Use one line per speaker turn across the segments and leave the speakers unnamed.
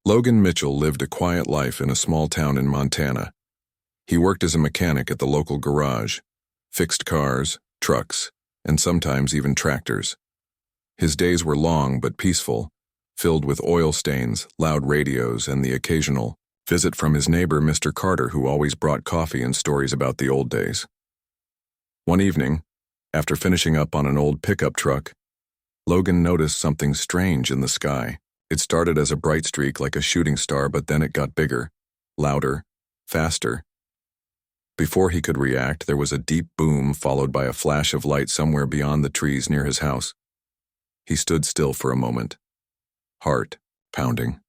Logan Mitchell lived a quiet life in a small town in Montana. He worked as a mechanic at the local garage, fixed cars, trucks, and sometimes even tractors. His days were long but peaceful, filled with oil stains, loud radios, and the occasional visit from his neighbor, Mr. Carter, who always brought coffee and stories about the old days. One evening, after finishing up on an old pickup truck, Logan noticed something strange in the sky. It started as a bright streak like a shooting star, but then it got bigger, louder, faster. Before he could react, there was a deep boom followed by a flash of light somewhere beyond the trees near his house. He stood still for a moment, heart pounding.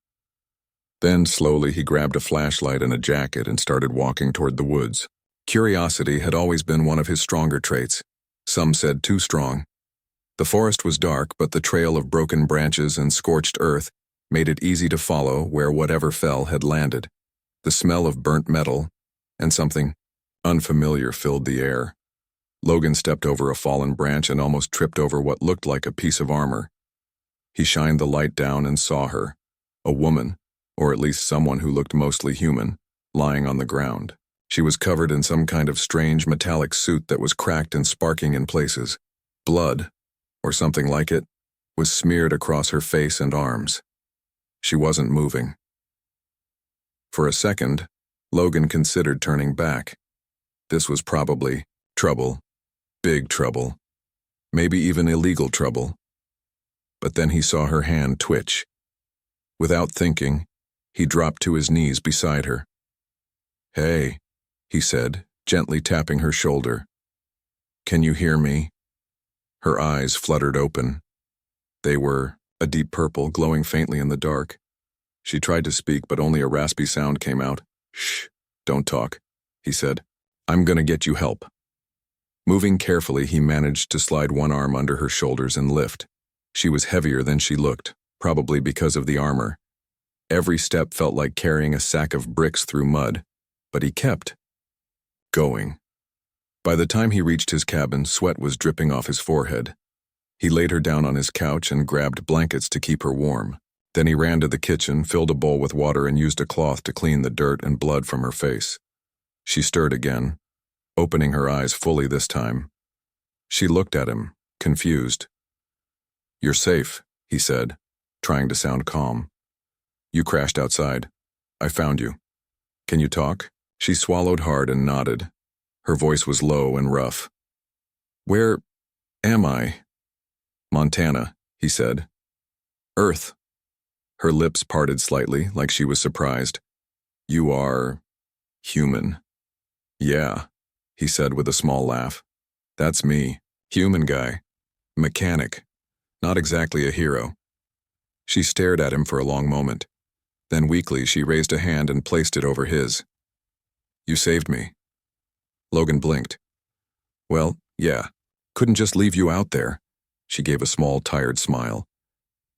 Then, slowly, he grabbed a flashlight and a jacket and started walking toward the woods. Curiosity had always been one of his stronger traits. Some said too strong. The forest was dark, but the trail of broken branches and scorched earth made it easy to follow where whatever fell had landed. The smell of burnt metal and something unfamiliar filled the air. Logan stepped over a fallen branch and almost tripped over what looked like a piece of armor. He shined the light down and saw her, a woman, or at least someone who looked mostly human, lying on the ground. She was covered in some kind of strange metallic suit that was cracked and sparking in places. Blood, or something like it, was smeared across her face and arms. She wasn't moving. For a second, Logan considered turning back. This was probably trouble, big trouble, maybe even illegal trouble. But then he saw her hand twitch. Without thinking, he dropped to his knees beside her. "Hey," he said, gently tapping her shoulder. "Can you hear me?" Her eyes fluttered open. They were a deep purple, glowing faintly in the dark. She tried to speak, but only a raspy sound came out. "Shh, don't talk," he said. "I'm gonna get you help." Moving carefully, he managed to slide one arm under her shoulders and lift. She was heavier than she looked, probably because of the armor. Every step felt like carrying a sack of bricks through mud, but he kept going. By the time he reached his cabin, sweat was dripping off his forehead. He laid her down on his couch and grabbed blankets to keep her warm. Then he ran to the kitchen, filled a bowl with water, and used a cloth to clean the dirt and blood from her face. She stirred again, opening her eyes fully this time. She looked at him, confused. "You're safe," he said, trying to sound calm. "You crashed outside. I found you. Can you talk?" She swallowed hard and nodded. Her voice was low and rough. "Where am I?" "Montana," he said. "Earth." Her lips parted slightly, like she was surprised. "You are human." "Yeah," he said with a small laugh. "That's me. Human guy. Mechanic. Not exactly a hero." She stared at him for a long moment. Then weakly, she raised a hand and placed it over his. "You saved me." Logan blinked. "Well, yeah. Couldn't just leave you out there." She gave a small, tired smile.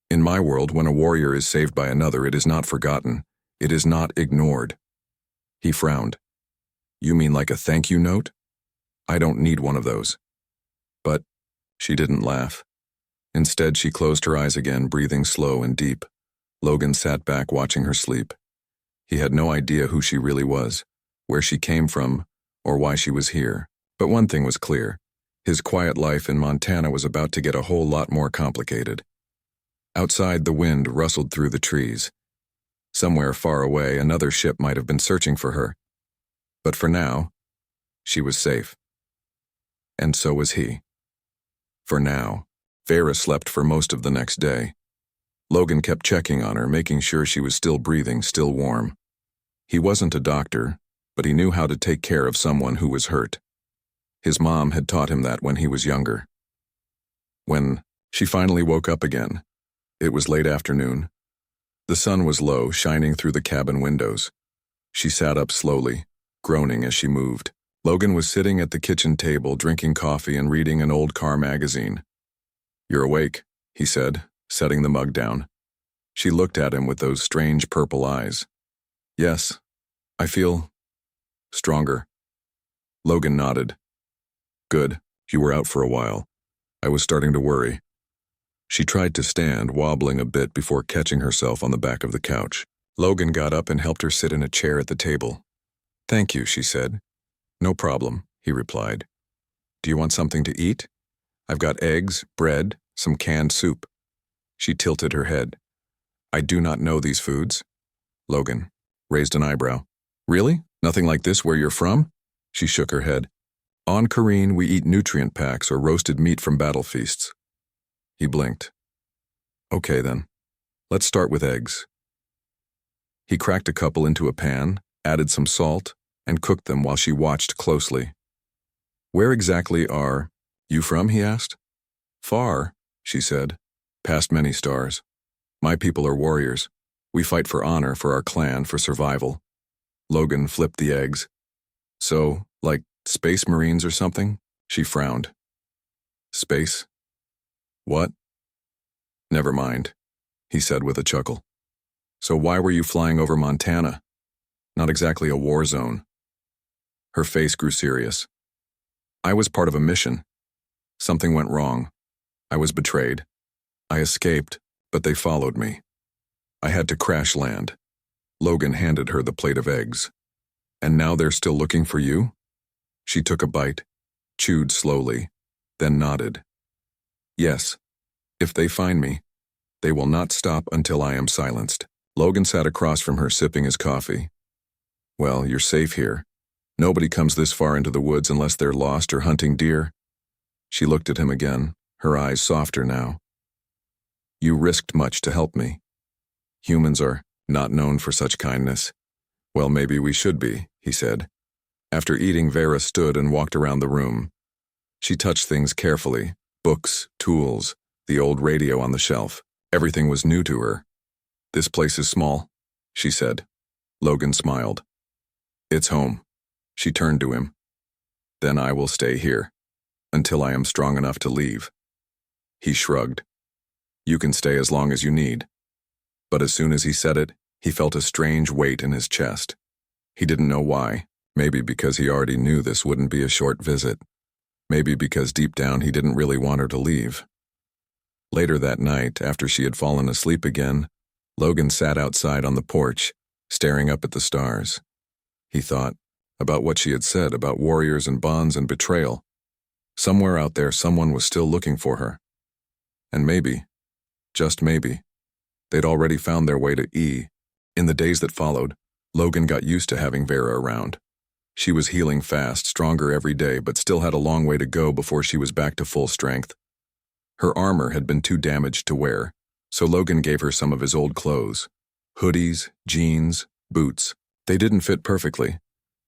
"In my world, when a warrior is saved by another, it is not forgotten. It is not ignored." He frowned. "You mean like a thank you note? I don't need one of those." But she didn't laugh. Instead, she closed her eyes again, breathing slow and deep. Logan sat back watching her sleep. He had no idea who she really was, where she came from, or why she was here. But one thing was clear. His quiet life in Montana was about to get a whole lot more complicated. Outside, the wind rustled through the trees. Somewhere far away, another ship might have been searching for her. But for now, she was safe. And so was he. For now. Vera slept for most of the next day. Logan kept checking on her, making sure she was still breathing, still warm. He wasn't a doctor, but he knew how to take care of someone who was hurt. His mom had taught him that when he was younger. When she finally woke up again, it was late afternoon. The sun was low, shining through the cabin windows. She sat up slowly, groaning as she moved. Logan was sitting at the kitchen table, drinking coffee and reading an old car magazine. "You're awake," he said, setting the mug down. She looked at him with those strange purple eyes. "Yes, I feel stronger." Logan nodded. "Good, you were out for a while. I was starting to worry." She tried to stand, wobbling a bit before catching herself on the back of the couch. Logan got up and helped her sit in a chair at the table. "Thank you," she said. "No problem," he replied. "Do you want something to eat? I've got eggs, bread, some canned soup." She tilted her head. "I do not know these foods." Logan raised an eyebrow. "Really? Nothing like this where you're from?" She shook her head. "On Kareen, we eat nutrient packs or roasted meat from battle feasts." He blinked. "Okay then. Let's start with eggs." He cracked a couple into a pan, added some salt, and cooked them while she watched closely. "Where exactly are you from?" he asked. "Far," she said. "Past many stars. My people are warriors. We fight for honor, for our clan, for survival." Logan flipped the eggs. "So, like space marines or something?" She frowned. "Space? What?" "Never mind," he said with a chuckle. "So why were you flying over Montana? Not exactly a war zone." Her face grew serious. "I was part of a mission. Something went wrong. I was betrayed. I escaped, but they followed me. I had to crash land." Logan handed her the plate of eggs. "And now they're still looking for you?" She took a bite, chewed slowly, then nodded. "Yes. If they find me, they will not stop until I am silenced." Logan sat across from her sipping his coffee. "Well, you're safe here. Nobody comes this far into the woods unless they're lost or hunting deer." She looked at him again, her eyes softer now. "You risked much to help me. Humans are not known for such kindness." "Well, maybe we should be," he said. After eating, Vera stood and walked around the room. She touched things carefully, books, tools, the old radio on the shelf. Everything was new to her. "This place is small," she said. Logan smiled. "It's home." She turned to him. "Then I will stay here, until I am strong enough to leave." He shrugged. "You can stay as long as you need." But as soon as he said it, he felt a strange weight in his chest. He didn't know why. Maybe because he already knew this wouldn't be a short visit. Maybe because deep down he didn't really want her to leave. Later that night, after she had fallen asleep again, Logan sat outside on the porch, staring up at the stars. He thought about what she had said about warriors and bonds and betrayal. Somewhere out there, someone was still looking for her. And maybe, just maybe, they'd already found their way to E. In the days that followed, Logan got used to having Vera around. She was healing fast, stronger every day, but still had a long way to go before she was back to full strength. Her armor had been too damaged to wear, so Logan gave her some of his old clothes. Hoodies, jeans, boots. They didn't fit perfectly,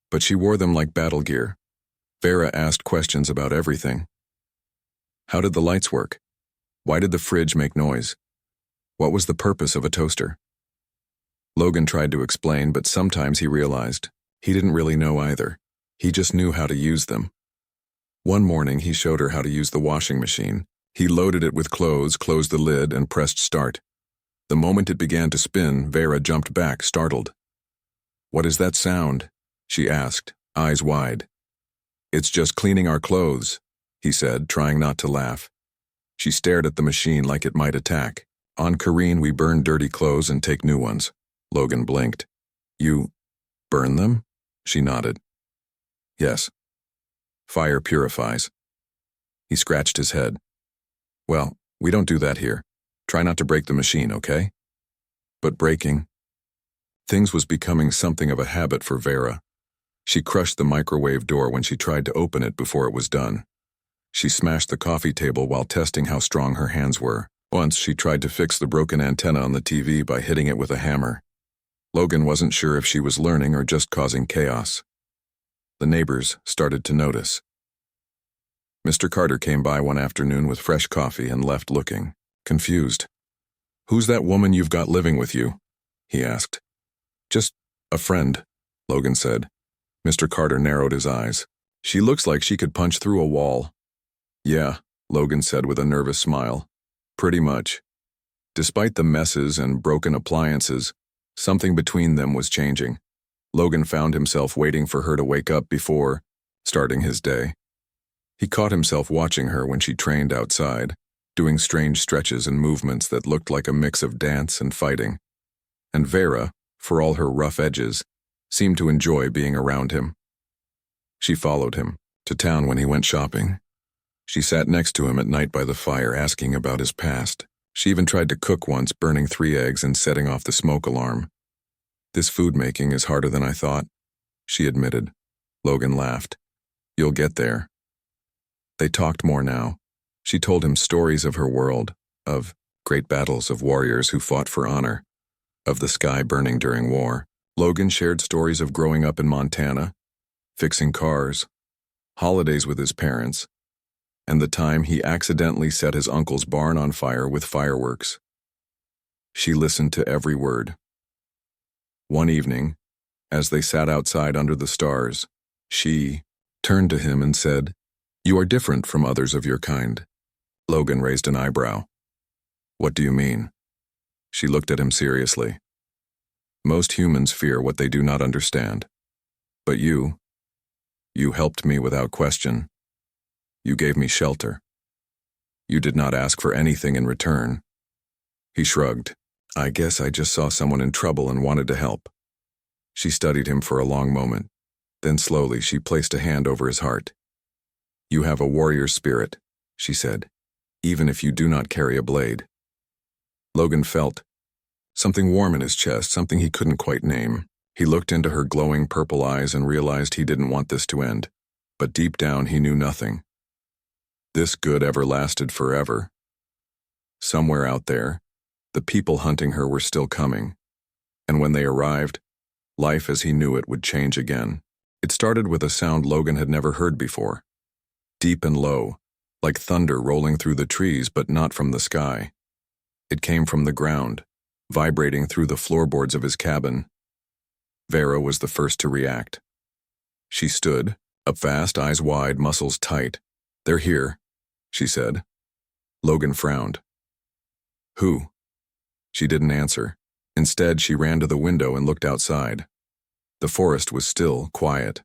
but she wore them like battle gear. Vera asked questions about everything. How did the lights work? Why did the fridge make noise? What was the purpose of a toaster? Logan tried to explain, but sometimes he realized he didn't really know either. He just knew how to use them. One morning, he showed her how to use the washing machine. He loaded it with clothes, closed the lid, and pressed start. The moment it began to spin, Vera jumped back, startled. "What is that sound?" she asked, eyes wide. "It's just cleaning our clothes," he said, trying not to laugh. She stared at the machine like it might attack. "On Kareen, we burn dirty clothes and take new ones." Logan blinked. "You burn them?" She nodded. "Yes. Fire purifies." He scratched his head. "Well, we don't do that here. Try not to break the machine, okay?" But breaking things was becoming something of a habit for Vera. She crushed the microwave door when she tried to open it before it was done. She smashed the coffee table while testing how strong her hands were. Once, she tried to fix the broken antenna on the TV by hitting it with a hammer. Logan wasn't sure if she was learning or just causing chaos. The neighbors started to notice. Mr. Carter came by one afternoon with fresh coffee and left looking confused. "Who's that woman you've got living with you?" he asked. "Just a friend," Logan said. Mr. Carter narrowed his eyes. "She looks like she could punch through a wall." "Yeah," Logan said with a nervous smile. "Pretty much." Despite the messes and broken appliances, something between them was changing. Logan found himself waiting for her to wake up before starting his day. He caught himself watching her when she trained outside, doing strange stretches and movements that looked like a mix of dance and fighting. And Vera, for all her rough edges, seemed to enjoy being around him. She followed him to town when he went shopping. She sat next to him at night by the fire, asking about his past. She even tried to cook once, burning 3 eggs and setting off the smoke alarm. "This food making is harder than I thought," she admitted. Logan laughed. "You'll get there." They talked more now. She told him stories of her world, of great battles of warriors who fought for honor, of the sky burning during war. Logan shared stories of growing up in Montana, fixing cars, holidays with his parents, and the time he accidentally set his uncle's barn on fire with fireworks. She listened to every word. One evening, as they sat outside under the stars, she turned to him and said, "You are different from others of your kind." Logan raised an eyebrow. "What do you mean?" She looked at him seriously. "Most humans fear what they do not understand. But you helped me without question. You gave me shelter. You did not ask for anything in return." He shrugged. "I guess I just saw someone in trouble and wanted to help." She studied him for a long moment. Then slowly she placed a hand over his heart. "You have a warrior spirit," she said, "even if you do not carry a blade." Logan felt something warm in his chest, something he couldn't quite name. He looked into her glowing purple eyes and realized he didn't want this to end. But deep down he knew nothing. This good ever lasted forever. Somewhere out there, the people hunting her were still coming. And when they arrived, life as he knew it would change again. It started with a sound Logan had never heard before. Deep and low, like thunder rolling through the trees, but not from the sky. It came from the ground, vibrating through the floorboards of his cabin. Vera was the first to react. She stood, up fast, eyes wide, muscles tight. "They're here," she said. Logan frowned. "Who?" She didn't answer. Instead, she ran to the window and looked outside. The forest was still, quiet,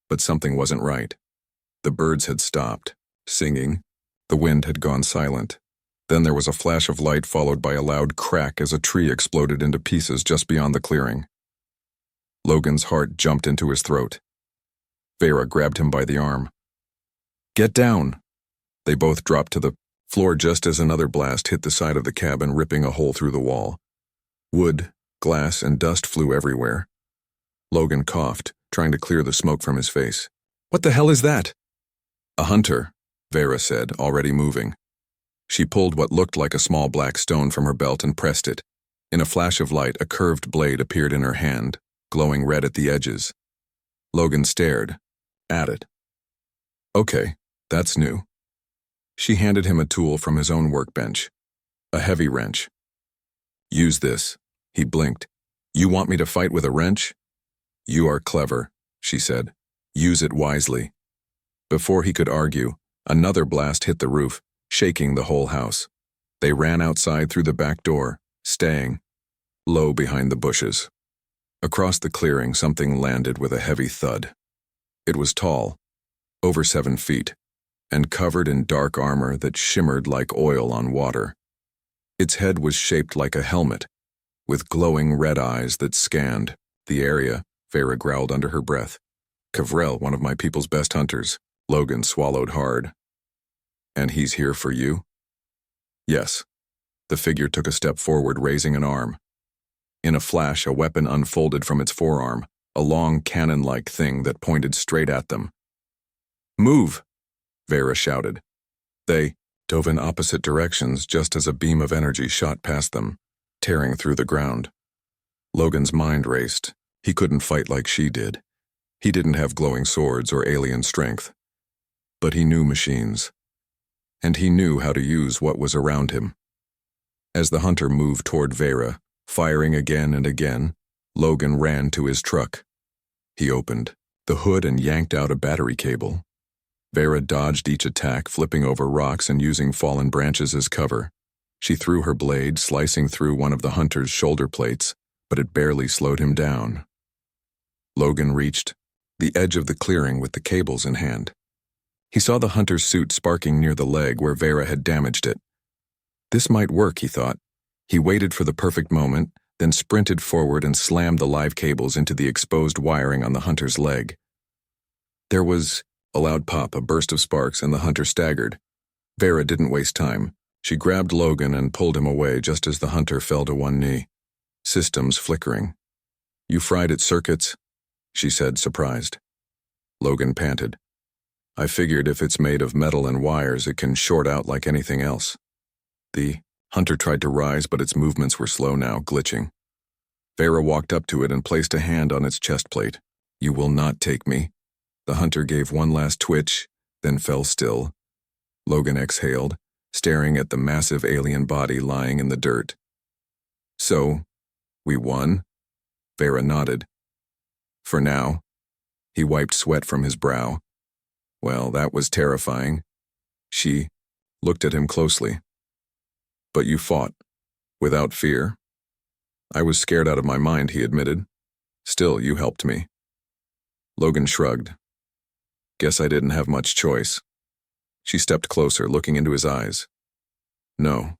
but something wasn't right. The birds had stopped singing. The wind had gone silent. Then there was a flash of light followed by a loud crack as a tree exploded into pieces just beyond the clearing. Logan's heart jumped into his throat. Vera grabbed him by the arm. "Get down!" They both dropped to the floor just as another blast hit the side of the cabin, ripping a hole through the wall. Wood, glass, and dust flew everywhere. Logan coughed, trying to clear the smoke from his face. "What the hell is that?" "A hunter," Vera said, already moving. She pulled what looked like a small black stone from her belt and pressed it. In a flash of light, a curved blade appeared in her hand, glowing red at the edges. Logan stared at it. "Okay, that's new." She handed him a tool from his own workbench, a heavy wrench. "Use this." He blinked. "You want me to fight with a wrench?" "You are clever," she said. "Use it wisely." Before he could argue, another blast hit the roof, shaking the whole house. They ran outside through the back door, staying low behind the bushes. Across the clearing, something landed with a heavy thud. It was tall, over 7 feet, and covered in dark armor that shimmered like oil on water. Its head was shaped like a helmet, with glowing red eyes that scanned the area. Vera growled under her breath. "Kavrel, one of my people's best hunters." Logan swallowed hard. "And he's here for you?" "Yes." The figure took a step forward, raising an arm. In a flash, a weapon unfolded from its forearm, a long cannon-like thing that pointed straight at them. "Move!" Vera shouted. They dove in opposite directions just as a beam of energy shot past them, tearing through the ground. Logan's mind raced. He couldn't fight like she did. He didn't have glowing swords or alien strength. But he knew machines. And he knew how to use what was around him. As the hunter moved toward Vera, firing again and again, Logan ran to his truck. He opened the hood and yanked out a battery cable. Vera dodged each attack, flipping over rocks and using fallen branches as cover. She threw her blade, slicing through one of the hunter's shoulder plates, but it barely slowed him down. Logan reached the edge of the clearing with the cables in hand. He saw the hunter's suit sparking near the leg where Vera had damaged it. This might work, he thought. He waited for the perfect moment, then sprinted forward and slammed the live cables into the exposed wiring on the hunter's leg. There was a loud pop, a burst of sparks, and the hunter staggered. Vera didn't waste time. She grabbed Logan and pulled him away just as the hunter fell to one knee. Systems flickering. "You fried its circuits?" she said, surprised. Logan panted. "I figured if it's made of metal and wires, it can short out like anything else." The hunter tried to rise, but its movements were slow now, glitching. Vera walked up to it and placed a hand on its chest plate. "You will not take me." The hunter gave one last twitch, then fell still. Logan exhaled, staring at the massive alien body lying in the dirt. "So, we won?" Vera nodded. "For now." He wiped sweat from his brow. "Well, that was terrifying." She looked at him closely. "But you fought, without fear?" "I was scared out of my mind," he admitted. "Still, you helped me." Logan shrugged. "Guess I didn't have much choice." She stepped closer, looking into his eyes. "No.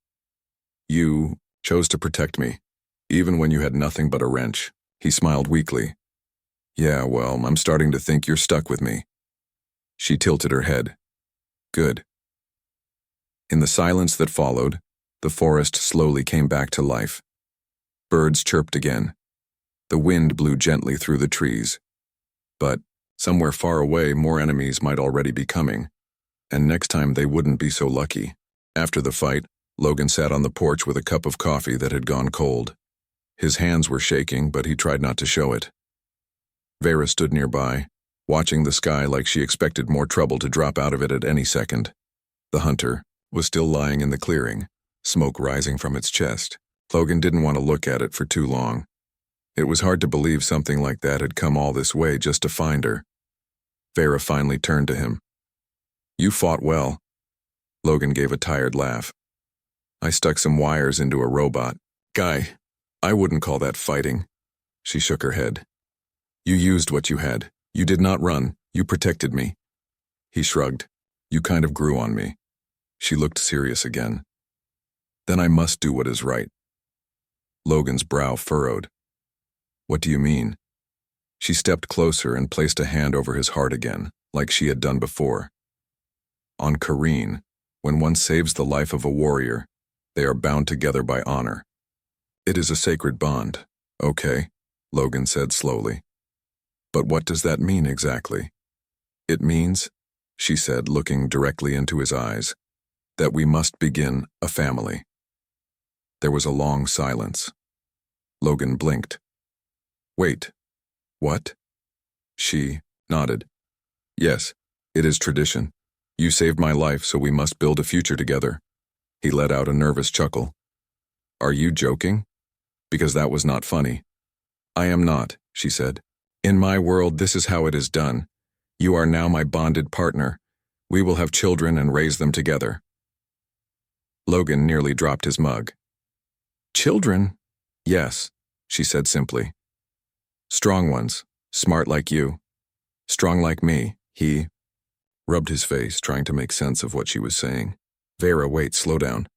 You chose to protect me, even when you had nothing but a wrench." He smiled weakly. "Yeah, well, I'm starting to think you're stuck with me." She tilted her head. "Good." In the silence that followed, the forest slowly came back to life. Birds chirped again. The wind blew gently through the trees. But somewhere far away, more enemies might already be coming, and next time they wouldn't be so lucky. After the fight, Logan sat on the porch with a cup of coffee that had gone cold. His hands were shaking, but he tried not to show it. Vera stood nearby, watching the sky like she expected more trouble to drop out of it at any second. The hunter was still lying in the clearing, smoke rising from its chest. Logan didn't want to look at it for too long. It was hard to believe something like that had come all this way just to find her. Vera finally turned to him. "You fought well." Logan gave a tired laugh. "I stuck some wires into a robot. Guy, I wouldn't call that fighting." She shook her head. "You used what you had. You did not run. You protected me." He shrugged. "You kind of grew on me." She looked serious again. "Then I must do what is right." Logan's brow furrowed. "What do you mean?" She stepped closer and placed a hand over his heart again, like she had done before. "On Kareen, when one saves the life of a warrior, they are bound together by honor. It is a sacred bond." "Okay," Logan said slowly. "But what does that mean exactly?" "It means," she said, looking directly into his eyes, "that we must begin a family." There was a long silence. Logan blinked. "Wait, what?" She nodded. "Yes, it is tradition. You saved my life, so we must build a future together." He let out a nervous chuckle. "Are you joking? Because that was not funny." "I am not," she said. "In my world, this is how it is done. You are now my bonded partner. We will have children and raise them together." Logan nearly dropped his mug. "Children?" "Yes," she said simply. "Strong ones, smart like you. Strong like me." He rubbed his face, trying to make sense of what she was saying. "Vera, wait, slow down.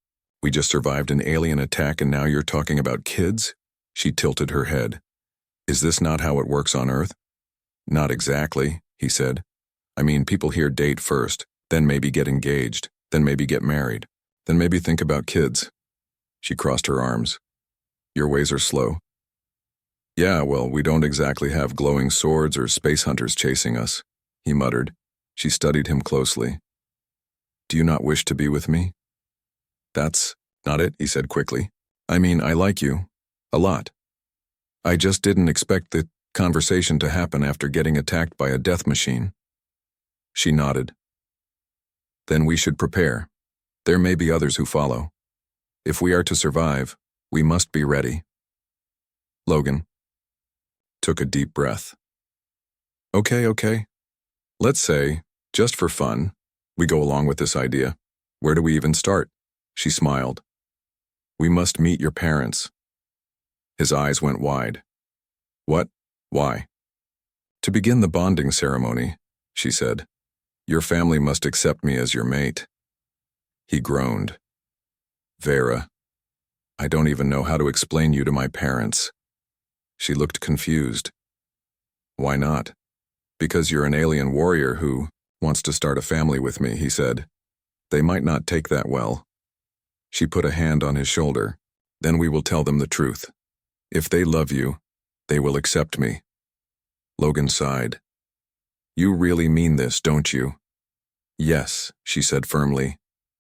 We just survived an alien attack and now you're talking about kids?" She tilted her head. "Is this not how it works on Earth?" "Not exactly," he said. "I mean, people here date first, then maybe get engaged, then maybe get married, then maybe think about kids." She crossed her arms. "Your ways are slow." "Yeah, well, we don't exactly have glowing swords or space hunters chasing us," he muttered. She studied him closely. "Do you not wish to be with me?" "That's not it," he said quickly. "I mean, I like you. A lot. I just didn't expect the conversation to happen after getting attacked by a death machine." She nodded. "Then we should prepare. There may be others who follow. If we are to survive, we must be ready." Logan took a deep breath. Okay. Let's say, just for fun, we go along with this idea. Where do we even start?" She smiled. "We must meet your parents." His eyes went wide. "What? Why?" "To begin the bonding ceremony," she said. "Your family must accept me as your mate." He groaned. "Vera." I don't even know how to explain you to my parents." She looked confused. "Why not?" "Because you're an alien warrior who wants to start a family with me," he said. "They might not take that well." She put a hand on his shoulder. "Then we will tell them the truth. If they love you, they will accept me." Logan sighed. "You really mean this, don't you?" "Yes," she said firmly.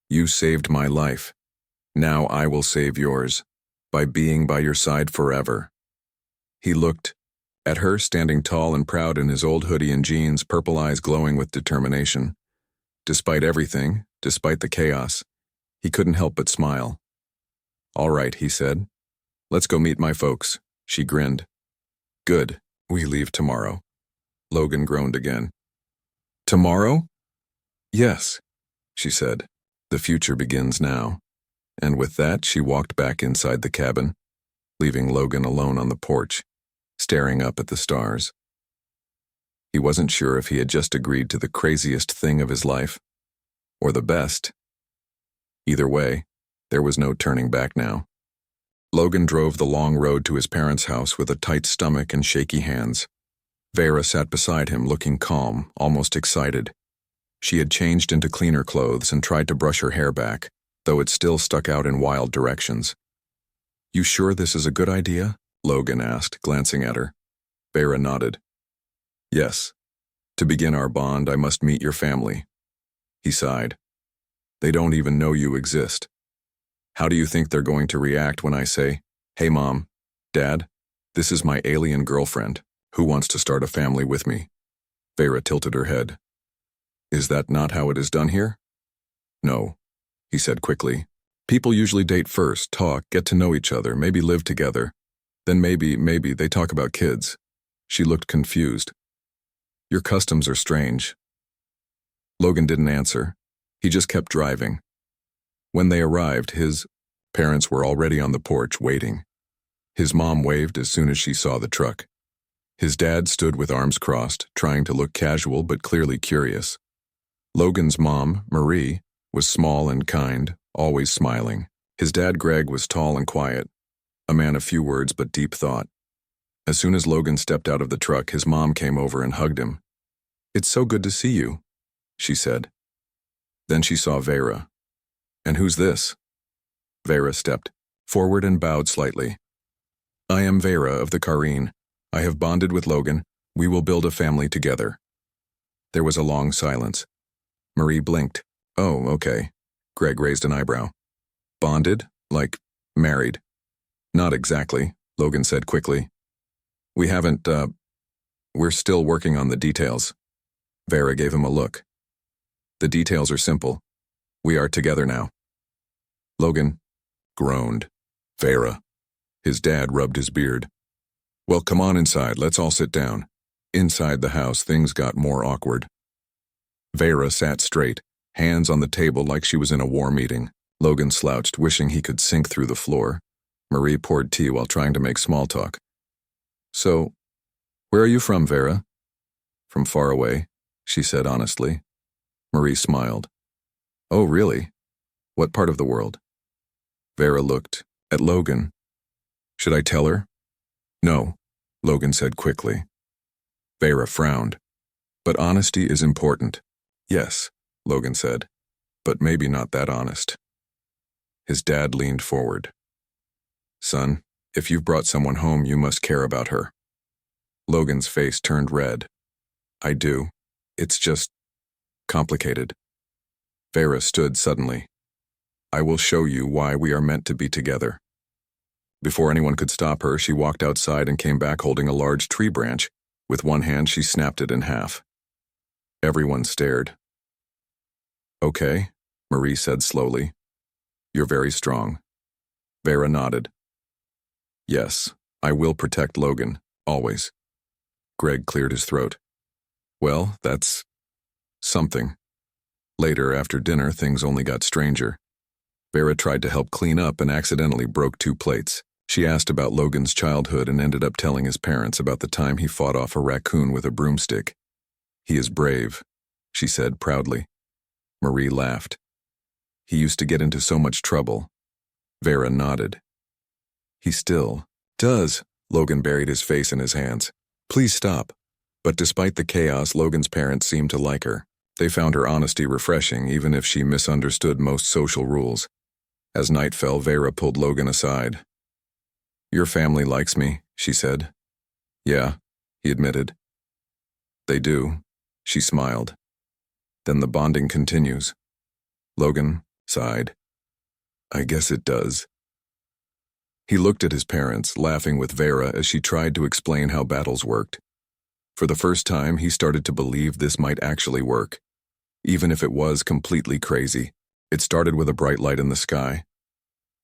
"You saved my life. Now I will save yours, by being by your side forever." He looked at her, standing tall and proud in his old hoodie and jeans, purple eyes glowing with determination. Despite everything, despite the chaos, he couldn't help but smile. "All right," he said. "Let's go meet my folks." She grinned. "Good. We leave tomorrow." Logan groaned again. "Tomorrow?" "Yes," she said. "The future begins now." And with that, she walked back inside the cabin, leaving Logan alone on the porch, staring up at the stars. He wasn't sure if he had just agreed to the craziest thing of his life, or the best. Either way, there was no turning back now. Logan drove the long road to his parents' house with a tight stomach and shaky hands. Vera sat beside him, looking calm, almost excited. She had changed into cleaner clothes and tried to brush her hair back, though it still stuck out in wild directions. "You sure this is a good idea?" Logan asked, glancing at her. Vera nodded. "Yes. To begin our bond, I must meet your family." He sighed. "They don't even know you exist. How do you think they're going to react when I say, 'Hey Mom, Dad, this is my alien girlfriend, who wants to start a family with me?'" Vera tilted her head. "Is that not how it is done here?" "No," he said quickly. "People usually date first, talk, get to know each other, maybe live together. Then maybe they talk about kids." She looked confused. "Your customs are strange." Logan didn't answer. He just kept driving. When they arrived, his parents were already on the porch waiting. His mom waved as soon as she saw the truck. His dad stood with arms crossed, trying to look casual but clearly curious. Logan's mom, Marie, was small and kind, always smiling. His dad, Greg, was tall and quiet, a man of few words but deep thought. As soon as Logan stepped out of the truck, his mom came over and hugged him. "It's so good to see you," she said. Then she saw Vera. "And who's this?" Vera stepped forward and bowed slightly. "I am Vera of the Kareen. I have bonded with Logan. We will build a family together." There was a long silence. Marie blinked. "Oh, okay." Greg raised an eyebrow. "Bonded? Like married?" "Not exactly," Logan said quickly. "We haven't, we're still working on the details." Vera gave him a look. "The details are simple. We are together now." Logan groaned. "Vera." His dad rubbed his beard. "Well, come on inside, let's all sit down." Inside the house, things got more awkward. Vera sat straight, hands on the table like she was in a war meeting. Logan slouched, wishing he could sink through the floor. Marie poured tea while trying to make small talk. "So, where are you from, Vera?" "From far away," she said honestly. Marie smiled. "Oh, really? What part of the world?" Vera looked at Logan. "Should I tell her?" "No," Logan said quickly. Vera frowned. "But honesty is important." "Yes," Logan said, "but maybe not that honest." His dad leaned forward. "Son, if you've brought someone home, you must care about her." Logan's face turned red. "I do. It's just complicated." Vera stood suddenly. "I will show you why we are meant to be together." Before anyone could stop her, she walked outside and came back holding a large tree branch. With one hand, she snapped it in half. Everyone stared. "Okay," Marie said slowly. "You're very strong." Vera nodded. "Yes, I will protect Logan, always." Greg cleared his throat. "Well, that's something." Later, after dinner, things only got stranger. Vera tried to help clean up and accidentally broke 2 plates. She asked about Logan's childhood and ended up telling his parents about the time he fought off a raccoon with a broomstick. "He is brave," she said proudly. Marie laughed. "He used to get into so much trouble." Vera nodded. He still does. Logan buried his face in his hands. Please stop. But despite the chaos, Logan's parents seemed to like her. They found her honesty refreshing, even if she misunderstood most social rules. As night fell, Vera pulled Logan aside. Your family likes me, she said. Yeah, he admitted. They do, she smiled. Then the bonding continues. Logan sighed. I guess it does. He looked at his parents, laughing with Vera as she tried to explain how battles worked. For the first time, he started to believe this might actually work. Even if it was completely crazy. It started with a bright light in the sky.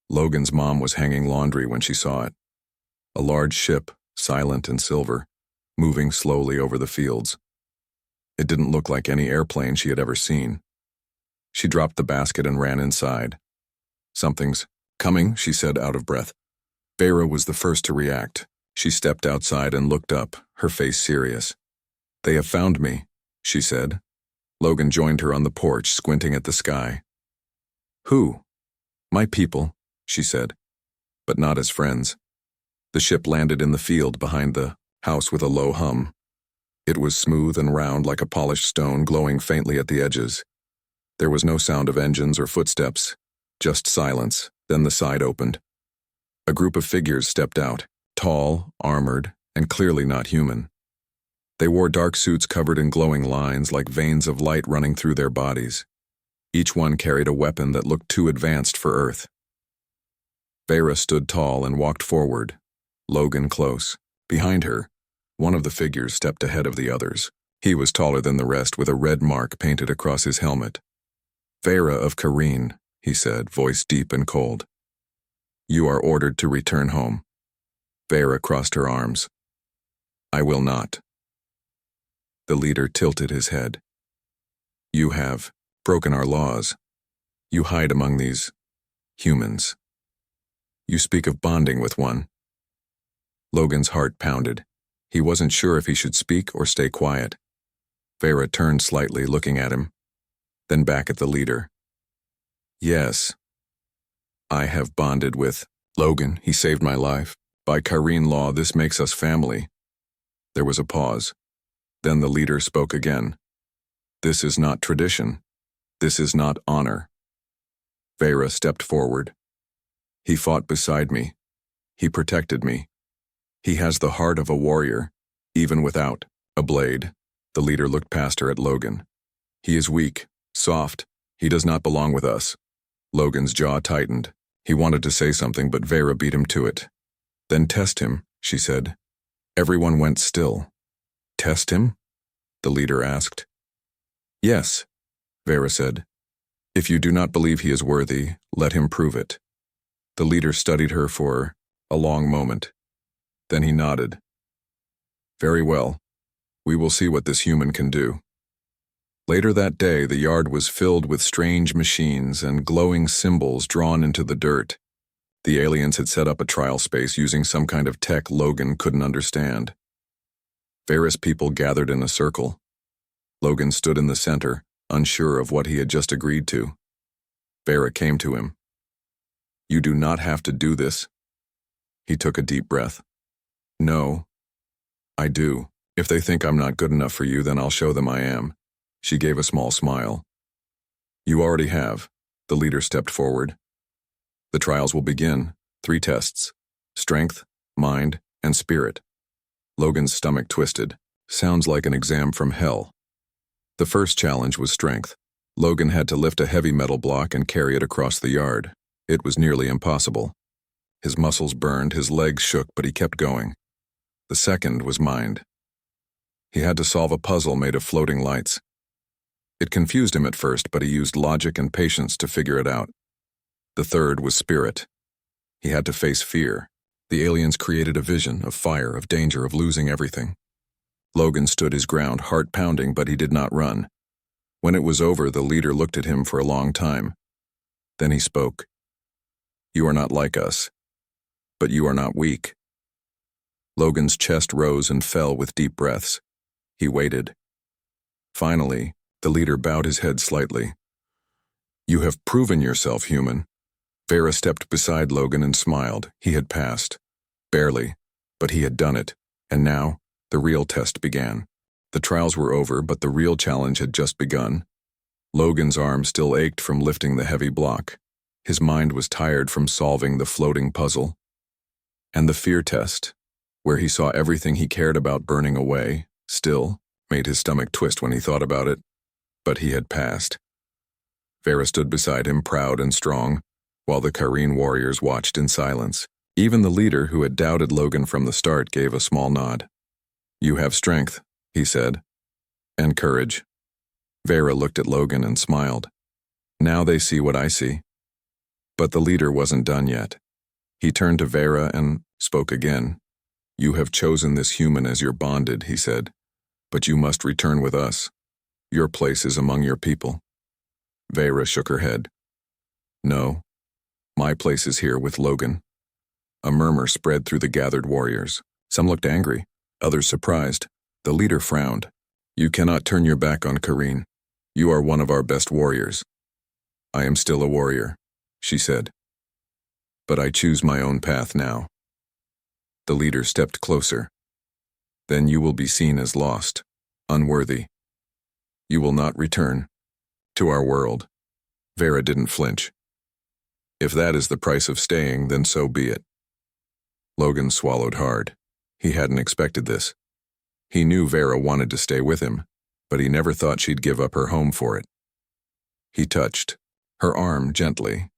Logan's mom was hanging laundry when she saw it. A large ship, silent and silver, moving slowly over the fields. It didn't look like any airplane she had ever seen. She dropped the basket and ran inside. Something's coming, she said, out of breath. Vera was the first to react. She stepped outside and looked up, her face serious. They have found me, she said. Logan joined her on the porch, squinting at the sky. Who? My people, she said, but not as friends. The ship landed in the field behind the house with a low hum. It was smooth and round like a polished stone, glowing faintly at the edges. There was no sound of engines or footsteps, just silence. Then the side opened. A group of figures stepped out, tall, armored, and clearly not human. They wore dark suits covered in glowing lines like veins of light running through their bodies. Each one carried a weapon that looked too advanced for Earth. Vera stood tall and walked forward, Logan close. Behind her, one of the figures stepped ahead of the others. He was taller than the rest, with a red mark painted across his helmet. Vera of Kareen, he said, voice deep and cold. You are ordered to return home. Vera crossed her arms. I will not. The leader tilted his head. You have broken our laws. You hide among these humans. You speak of bonding with one. Logan's heart pounded. He wasn't sure if he should speak or stay quiet. Vera turned slightly, looking at him, then back at the leader. Yes. I have bonded with Logan. He saved my life. By Kareen law, this makes us family. There was a pause. Then the leader spoke again. This is not tradition. This is not honor. Vera stepped forward. He fought beside me. He protected me. He has the heart of a warrior, even without a blade. The leader looked past her at Logan. He is weak, soft. He does not belong with us. Logan's jaw tightened. He wanted to say something, but Vera beat him to it. Then test him, she said. Everyone went still. Test him? The leader asked. Yes, Vera said. If you do not believe he is worthy, let him prove it. The leader studied her for a long moment. Then he nodded. Very well. We will see what this human can do. Later that day, the yard was filled with strange machines and glowing symbols drawn into the dirt. The aliens had set up a trial space using some kind of tech Logan couldn't understand. Vera's people gathered in a circle. Logan stood in the center, unsure of what he had just agreed to. Vera came to him. You do not have to do this. He took a deep breath. No, I do. If they think I'm not good enough for you, then I'll show them I am. She gave a small smile. You already have. The leader stepped forward. The trials will begin. 3 tests. Strength, mind, and spirit. Logan's stomach twisted. Sounds like an exam from hell. The first challenge was strength. Logan had to lift a heavy metal block and carry it across the yard. It was nearly impossible. His muscles burned, his legs shook, but he kept going. The second was mind. He had to solve a puzzle made of floating lights. It confused him at first, but he used logic and patience to figure it out. The third was spirit. He had to face fear. The aliens created a vision of fire, of danger, of losing everything. Logan stood his ground, heart pounding, but he did not run. When it was over, the leader looked at him for a long time. Then he spoke. You are not like us, but you are not weak. Logan's chest rose and fell with deep breaths. He waited. Finally, the leader bowed his head slightly. You have proven yourself human. Vera stepped beside Logan and smiled. He had passed. Barely, but he had done it. And now, the real test began. The trials were over, but the real challenge had just begun. Logan's arm still ached from lifting the heavy block. His mind was tired from solving the floating puzzle. And the fear test, where he saw everything he cared about burning away, still made his stomach twist when he thought about it. But he had passed. Vera stood beside him, proud and strong, while the Kareen warriors watched in silence. Even the leader, who had doubted Logan from the start, gave a small nod. "You have strength," he said, "and courage." Vera looked at Logan and smiled. "Now they see what I see." But the leader wasn't done yet. He turned to Vera and spoke again. "You have chosen this human as your bonded," he said, "but you must return with us. Your place is among your people." Vera shook her head. "No, my place is here with Logan." A murmur spread through the gathered warriors. Some looked angry, others surprised. The leader frowned. "You cannot turn your back on Kareen. You are one of our best warriors." "I am still a warrior," she said. "But I choose my own path now." The leader stepped closer. "Then you will be seen as lost, unworthy. You will not return to our world." Vera didn't flinch. "If that is the price of staying, then so be it." Logan swallowed hard. He hadn't expected this. He knew Vera wanted to stay with him, but he never thought she'd give up her home for it. He touched her arm gently.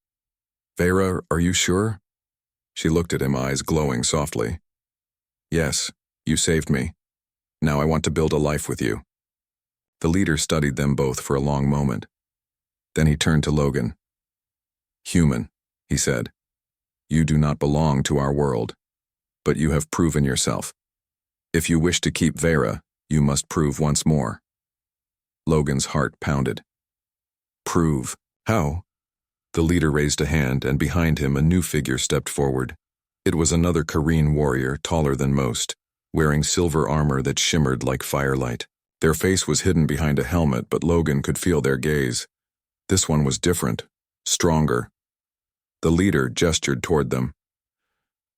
"Vera, are you sure?" She looked at him, eyes glowing softly. "Yes, you saved me. Now I want to build a life with you." The leader studied them both for a long moment. Then he turned to Logan. "Human," he said, "you do not belong to our world, but you have proven yourself. If you wish to keep Vera, you must prove once more." Logan's heart pounded. "Prove? How?" The leader raised a hand, and behind him a new figure stepped forward. It was another Kareen warrior, taller than most, wearing silver armor that shimmered like firelight. Their face was hidden behind a helmet, but Logan could feel their gaze. This one was different, stronger. The leader gestured toward them.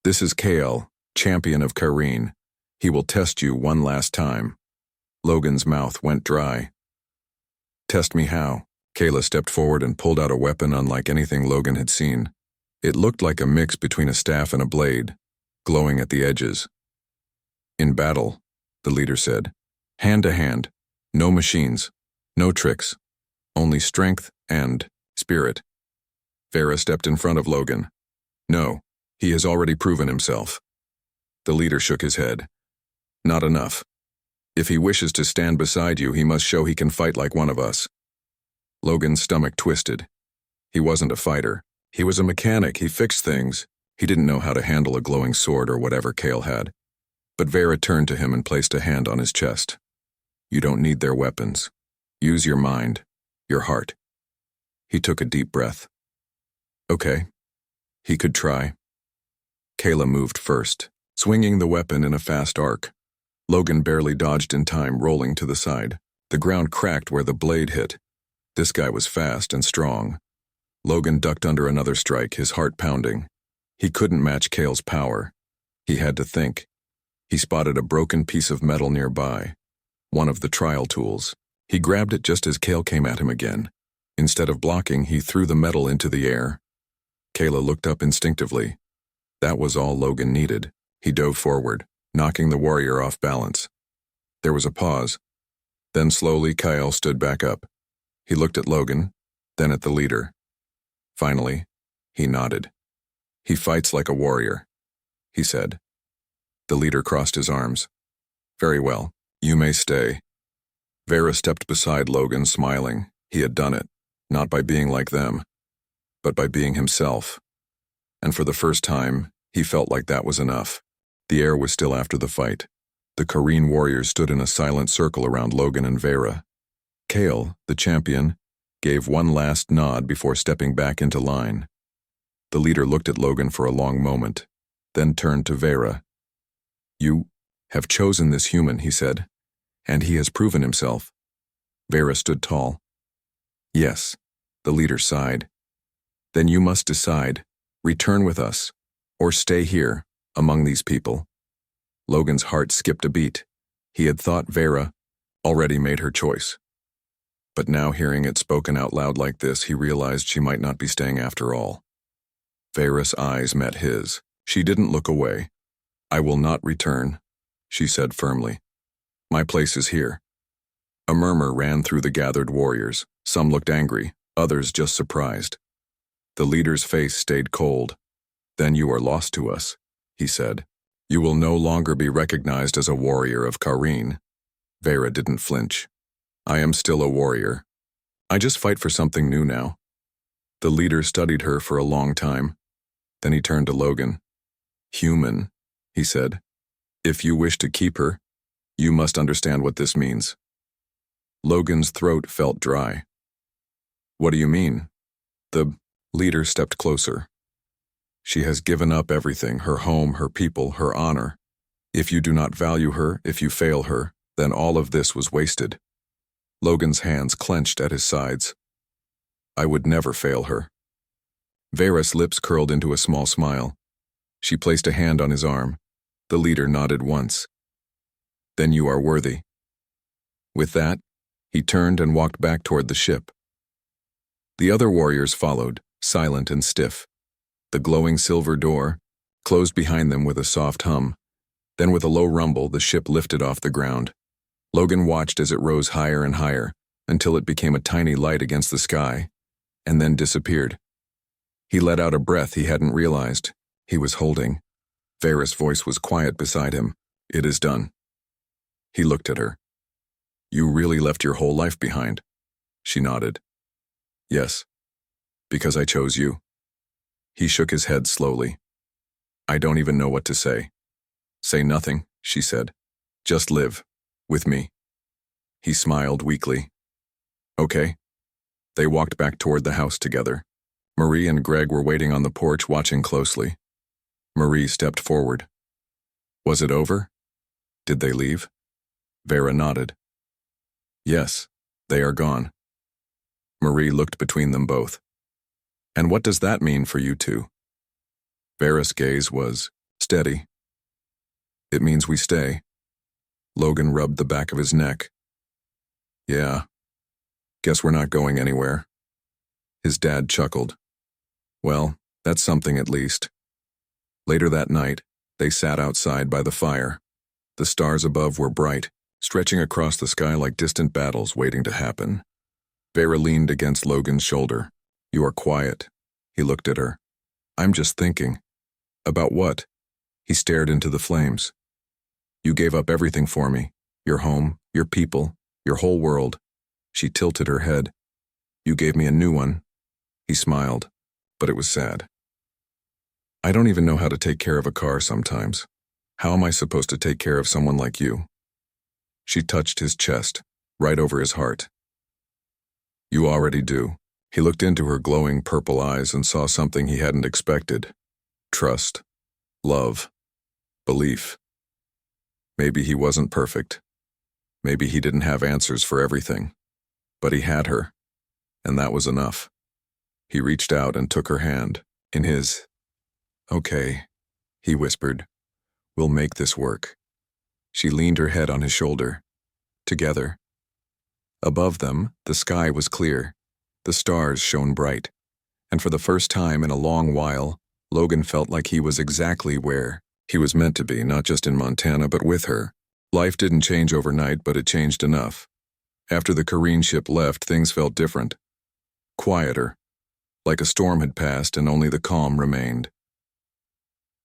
"This is Kale, champion of Kareen. He will test you one last time." Logan's mouth went dry. "Test me how?" Kayla stepped forward and pulled out a weapon unlike anything Logan had seen. It looked like a mix between a staff and a blade, glowing at the edges. "In battle," the leader said, "hand to hand, no machines, no tricks, only strength and spirit." Vera stepped in front of Logan. "No, he has already proven himself." The leader shook his head. "Not enough. If he wishes to stand beside you, he must show he can fight like one of us." Logan's stomach twisted. He wasn't a fighter. He was a mechanic. He fixed things. He didn't know how to handle a glowing sword or whatever Kale had. But Vera turned to him and placed a hand on his chest. "You don't need their weapons. Use your mind, your heart." He took a deep breath. Okay. He could try. Kayla moved first, swinging the weapon in a fast arc. Logan barely dodged in time, rolling to the side. The ground cracked where the blade hit. This guy was fast and strong. Logan ducked under another strike, his heart pounding. He couldn't match Kale's power. He had to think. He spotted a broken piece of metal nearby, one of the trial tools. He grabbed it just as Kale came at him again. Instead of blocking, he threw the metal into the air. Kayla looked up instinctively. That was all Logan needed. He dove forward, knocking the warrior off balance. There was a pause. Then slowly Kyle stood back up. He looked at Logan, then at the leader. Finally, he nodded. "He fights like a warrior," he said. The leader crossed his arms. "Very well, you may stay." Vera stepped beside Logan, smiling. He had done it, not by being like them, but by being himself. And for the first time, he felt like that was enough. The air was still after the fight. The Kareen warriors stood in a silent circle around Logan and Vera. Kale, the champion, gave one last nod before stepping back into line. The leader looked at Logan for a long moment, then turned to Vera. "You have chosen this human," he said, "and he has proven himself." Vera stood tall. "Yes," the leader sighed. Then you must decide, return with us, or stay here, among these people. Logan's heart skipped a beat. He had thought Vera already made her choice. But now hearing it spoken out loud like this, he realized she might not be staying after all. Vera's eyes met his. She didn't look away. I will not return, she said firmly. My place is here. A murmur ran through the gathered warriors. Some looked angry, others just surprised. The leader's face stayed cold. Then you are lost to us, he said. You will no longer be recognized as a warrior of Kareen. Vera didn't flinch. I am still a warrior. I just fight for something new now. The leader studied her for a long time. Then he turned to Logan. Human, he said. If you wish to keep her, you must understand what this means. Logan's throat felt dry. What do you mean? The leader stepped closer. She has given up everything, her home, her people, her honor. If you do not value her, if you fail her, then all of this was wasted. Logan's hands clenched at his sides. I would never fail her. Vera's lips curled into a small smile. She placed a hand on his arm. The leader nodded once. Then you are worthy. With that, he turned and walked back toward the ship. The other warriors followed, silent and stiff. The glowing silver door closed behind them with a soft hum. Then with a low rumble, the ship lifted off the ground. Logan watched as it rose higher and higher, until it became a tiny light against the sky, and then disappeared. He let out a breath he hadn't realized he was holding. Vera's voice was quiet beside him. It is done. He looked at her. You really left your whole life behind? She nodded. Yes, because I chose you. He shook his head slowly. I don't even know what to say. Say nothing, she said. Just live. With me. He smiled weakly. Okay. They walked back toward the house together. Marie and Greg were waiting on the porch, watching closely. Marie stepped forward. Was it over? Did they leave? Vera nodded. Yes, they are gone. Marie looked between them both. And what does that mean for you two? Vera's gaze was steady. It means we stay. Logan rubbed the back of his neck. Yeah. Guess we're not going anywhere. His dad chuckled. Well, that's something at least. Later that night, they sat outside by the fire. The stars above were bright, stretching across the sky like distant battles waiting to happen. Vera leaned against Logan's shoulder. You are quiet. He looked at her. I'm just thinking. About what? He stared into the flames. You gave up everything for me. Your home, your people, your whole world. She tilted her head. You gave me a new one. He smiled, but it was sad. I don't even know how to take care of a car sometimes. How am I supposed to take care of someone like you? She touched his chest, right over his heart. You already do. He looked into her glowing purple eyes and saw something he hadn't expected. Trust, love, belief. Maybe he wasn't perfect. Maybe he didn't have answers for everything. But he had her, and that was enough. He reached out and took her hand in his. Okay, he whispered. We'll make this work. She leaned her head on his shoulder. Together. Above them, the sky was clear. The stars shone bright. And for the first time in a long while, Logan felt like he was exactly where he was meant to be, not just in Montana, but with her. Life didn't change overnight, but it changed enough. After the Kareen ship left, things felt different. Quieter. Like a storm had passed and only the calm remained.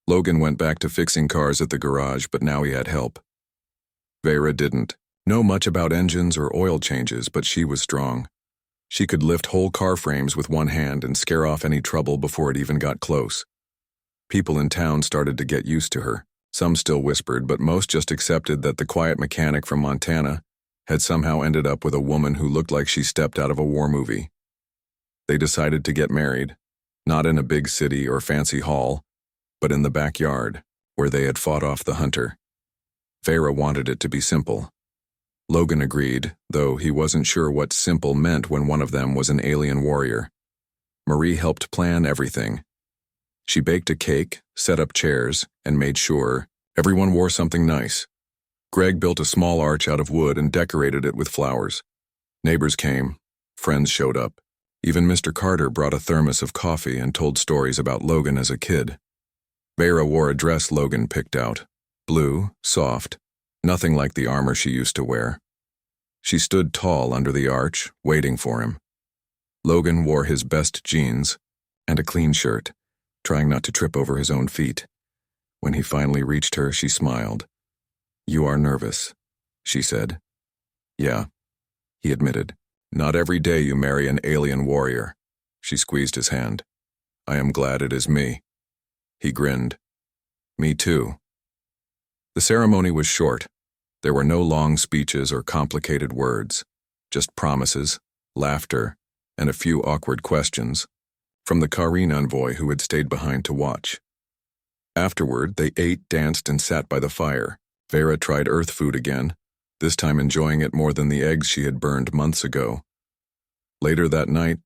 Logan went back to fixing cars at the garage, but now he had help. Vera didn't know much about engines or oil changes, but she was strong. She could lift whole car frames with one hand and scare off any trouble before it even got close. People in town started to get used to her. Some still whispered, but most just accepted that the quiet mechanic from Montana had somehow ended up with a woman who looked like she stepped out of a war movie. They decided to get married, not in a big city or fancy hall, but in the backyard, where they had fought off the hunter. Vera wanted it to be simple. Logan agreed, though he wasn't sure what simple meant when one of them was an alien warrior. Marie helped plan everything. She baked a cake, set up chairs, and made sure everyone wore something nice. Greg built a small arch out of wood and decorated it with flowers. Neighbors came, friends showed up. Even Mr. Carter brought a thermos of coffee and told stories about Logan as a kid. Vera wore a dress Logan picked out. Blue, soft, nothing like the armor she used to wear. She stood tall under the arch, waiting for him. Logan wore his best jeans and a clean shirt, trying not to trip over his own feet. When he finally reached her, she smiled. "You are nervous," she said. "Yeah," he admitted. "Not every day you marry an alien warrior." She squeezed his hand. "I am glad it is me." He grinned. "Me too." The ceremony was short. There were no long speeches or complicated words, just promises, laughter, and a few awkward questions from the Kareen envoy who had stayed behind to watch. Afterward, they ate, danced, and sat by the fire. Vera tried Earth food again, this time enjoying it more than the eggs she had burned months ago. Later that night,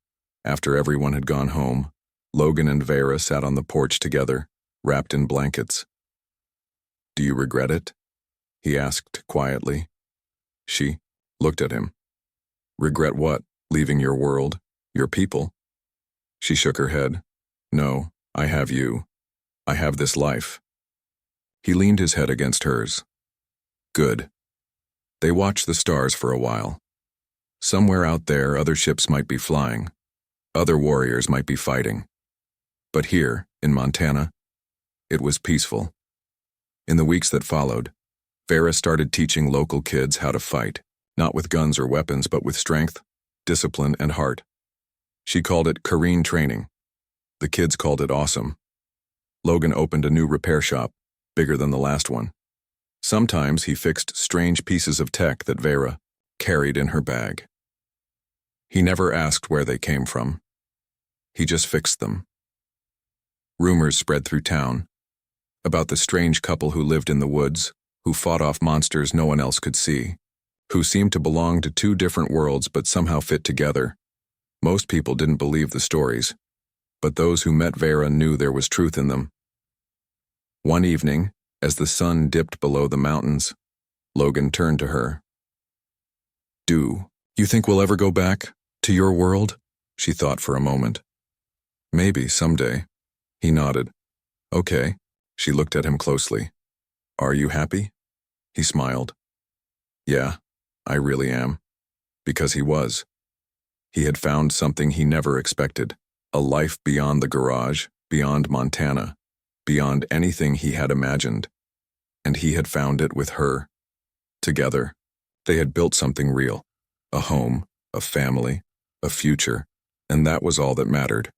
after everyone had gone home, Logan and Vera sat on the porch together, wrapped in blankets. "Do you regret it?" he asked quietly. She looked at him. "Regret what? Leaving your world? Your people?" She shook her head. "No, I have you. I have this life." He leaned his head against hers. "Good." They watched the stars for a while. Somewhere out there, other ships might be flying. Other warriors might be fighting. But here, in Montana, it was peaceful. In the weeks that followed, Vera started teaching local kids how to fight, not with guns or weapons, but with strength, discipline, and heart. She called it Kareen training. The kids called it awesome. Logan opened a new repair shop, bigger than the last one. Sometimes he fixed strange pieces of tech that Vera carried in her bag. He never asked where they came from. He just fixed them. Rumors spread through town about the strange couple who lived in the woods, who fought off monsters no one else could see, who seemed to belong to two different worlds but somehow fit together. Most people didn't believe the stories, but those who met Vera knew there was truth in them. One evening, as the sun dipped below the mountains, Logan turned to her. "Do you think we'll ever go back to your world?" She thought for a moment. "Maybe, someday." He nodded. "Okay." She looked at him closely. "Are you happy?" He smiled. "Yeah, I really am." Because he was. He had found something he never expected, a life beyond the garage, beyond Montana, beyond anything he had imagined. And he had found it with her. Together, they had built something real, a home, a family, a future, and that was all that mattered.